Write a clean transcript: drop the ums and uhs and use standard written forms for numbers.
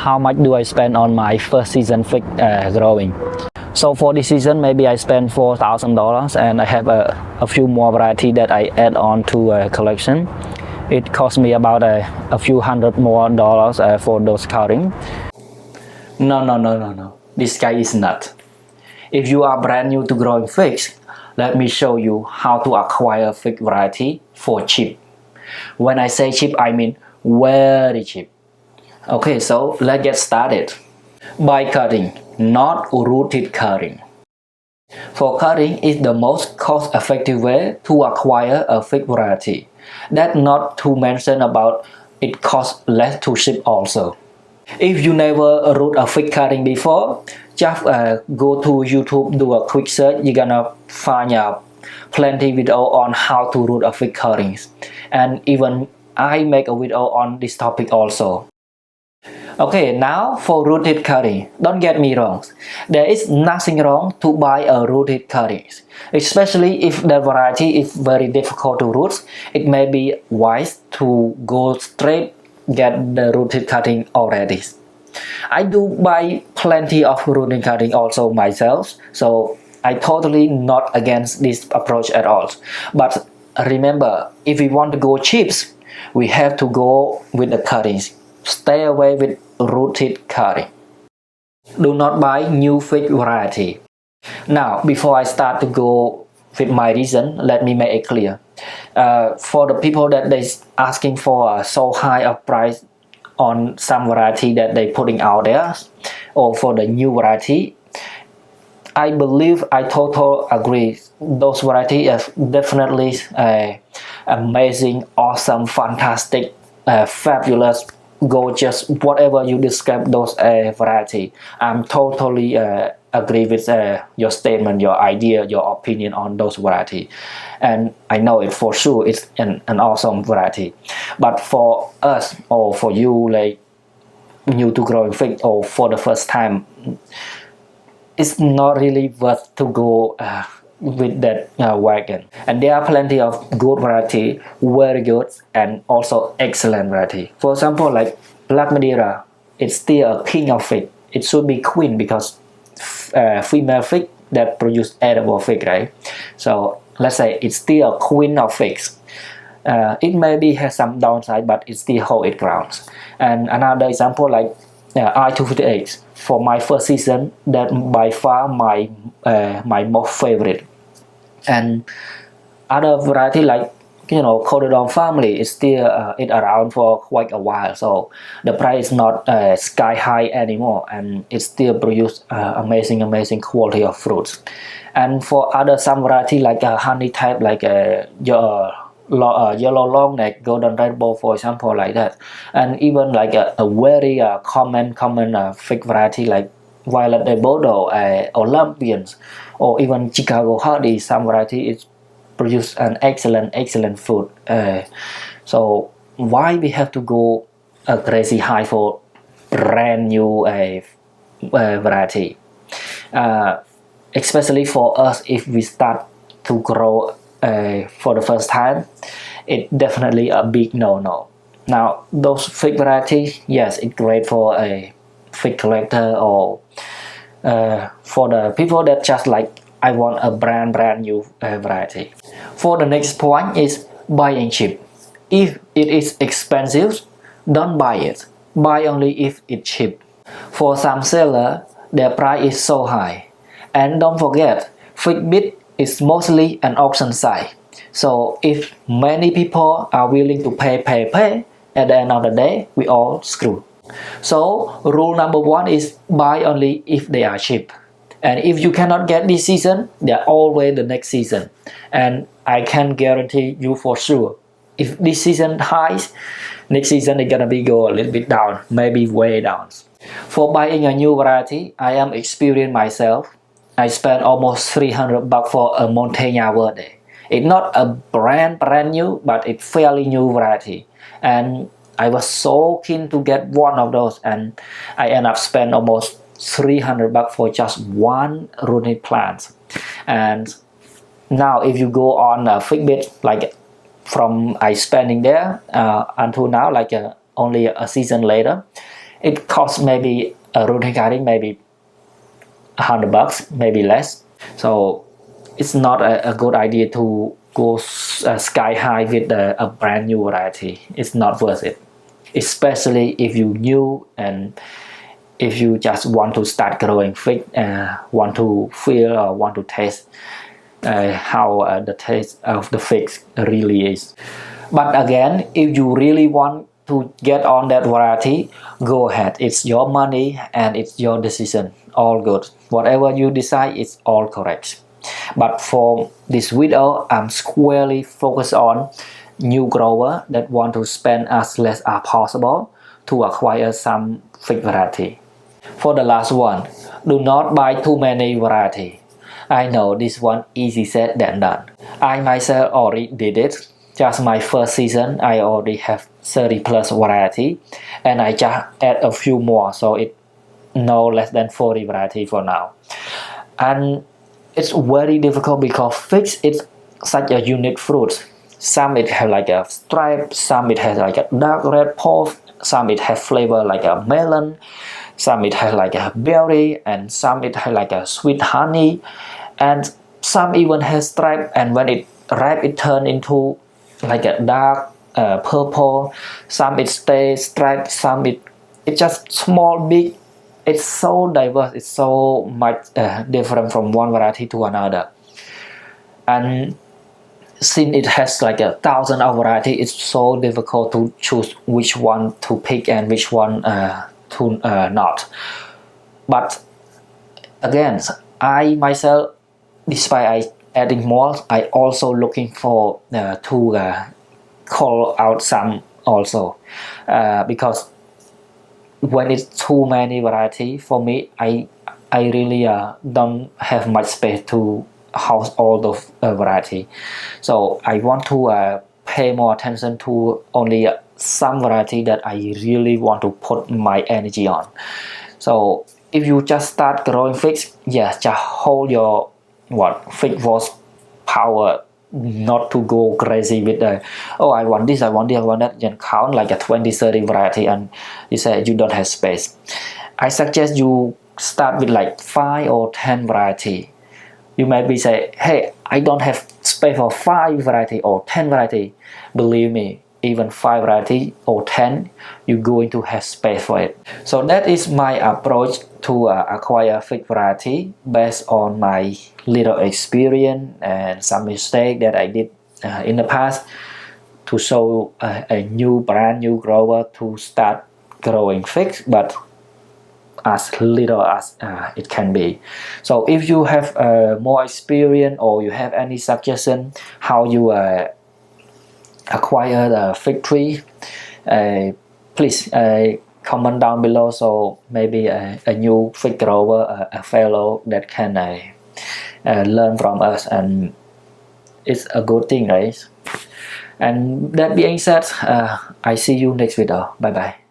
how much do I spend on my first season fig growing. So for this season, maybe I spent $4,000, and I have a few more variety that I add on to a collection. It cost me about a few hundred more dollars for those cuttings. No. This guy is nuts. If you are brand new to growing figs, let me show you how to acquire fig variety for cheap. When I say cheap, I mean very cheap. Okay, so let's get started. By cutting, not rooted cutting. For cutting is the most cost-effective way to acquire a fig variety. That not to mention about it costs less to ship also. If you never root a fig cutting before, just go to YouTube, do a quick search. You're gonna find plenty video on how to root a fig cuttings, and even I make a video on this topic also. Okay, now for rooted cutting. Don't get me wrong, there is nothing wrong to buy a rooted cuttings, especially if the variety is very difficult to root. It may be wise to go straight get the rooted cutting already. I do buy plenty of rooted cutting also myself, so I totally not against this approach at all. But remember, if we want to go cheap, we have to go with the cuttings. Stay away with rooted cutting. Do not buy new fig variety. Now, before I start to go with my reason, let me make it clear. For the people that they asking for so high a price on some variety that they putting out there, or for the new variety, I believe I totally agree. Those variety is definitely amazing, awesome, fantastic, fabulous, gorgeous, whatever you describe those variety. I'm totally agree with your statement, your idea, your opinion on those variety, and I know it for sure it's an awesome variety. But for us, or for you like new to growing fig, or for the first time, it's not really worth to go with that wagon. And there are plenty of good variety, very good, and also excellent variety. For example, like Black Madeira, it's still a king of fig. It should be queen because female fig that produce edible fig, right? So let's say it's still a queen of figs. It maybe has some downside, but it still hold its grounds. And another example like I-258, for my first season, that by far my most favorite. And other variety like Cododon family is still it around for quite a while, so the price is not sky high anymore, and it still produce amazing quality of fruits. And for other some variety like honey type, like yellow long-neck golden rainbow, for example, like that. And even like a very common fig variety like Violet de Bordeaux, Olympians, or even Chicago Hardy, some variety is produce an excellent fruit. So why we have to go crazy high for brand new variety? Especially for us, if we start to grow for the first time, it definitely a big no. Now those fig variety, yes, it's great for a fig collector, or for the people that just like I want a brand new variety. For the next point is buying cheap. If it is expensive, don't buy it. Buy only if it's cheap. For some seller, their price is so high. And don't forget, Fitbit is mostly an auction site. So if many people are willing to pay, at the end of the day, we all screw. So rule number one is buy only if they are cheap. And if you cannot get this season, there are always the next season. And I can guarantee you for sure, if this season highs, next season it's gonna be go a little bit down, maybe way down. For buying a new variety, I am experienced myself. I spent almost $300 for a Montaigne Verde. It's not a brand new, but it's fairly new variety. And I was so keen to get one of those, and I end up spending almost $300 for just one rooted plant. And now if you go on Fitbit, like from I spending there until now, like only a season later, It costs maybe a rooting garden maybe $100, maybe less. So it's not a good idea to go sky high with a brand new variety. It's not worth it, especially if you new and if you just want to start growing fig, want to feel or want to taste how the taste of the figs really is. But again, if you really want to get on that variety, go ahead. It's your money and it's your decision. All good. Whatever you decide is all correct. But for this video, I'm squarely focused on new grower that want to spend as less as possible to acquire some fig variety. For the last one, do not buy too many variety. I know this one easy said than done. I myself already did it. Just my first season, I already have 30 plus variety, and I just add a few more, so it no less than 40 variety for now. And it's very difficult because figs is such a unique fruit. Some it have like a stripe, some it has like a dark red pulp, some it has flavor like a melon, some it has like a berry, and some it has like a sweet honey, and some even has stripe, and when it ripe it turn into like a dark purple. Some it stays striped, some it just small, big. It's so diverse, it's so much different from one variety to another. And since it has like 1,000 of variety, it's so difficult to choose which one to pick and which one to not. But again, I myself, despite I adding more, I also looking for to call out some also, because when it's too many variety for me, I really don't have much space to house all the variety. So I want to pay more attention to only some variety that I really want to put my energy on. So if you just start growing figs, yes, just hold your fig was power, not to go crazy with the I want this, I want this, I want that, and count like a 20-30 variety and you say you don't have space. I suggest you start with like 5 or 10 variety. You might be say, hey, I don't have space for 5 variety or 10 variety. Believe me, even 5 variety or 10, you're going to have space for it. So that is my approach to acquire fig variety based on my little experience and some mistake that I did in the past to show a brand new grower to start growing figs, but as little as it can be. So if you have more experience or you have any suggestion how you acquire the fig tree, please comment down below, so maybe a new fig grower, a fellow that can learn from us, and it's a good thing, right? And that being said, I see you next video. Bye bye.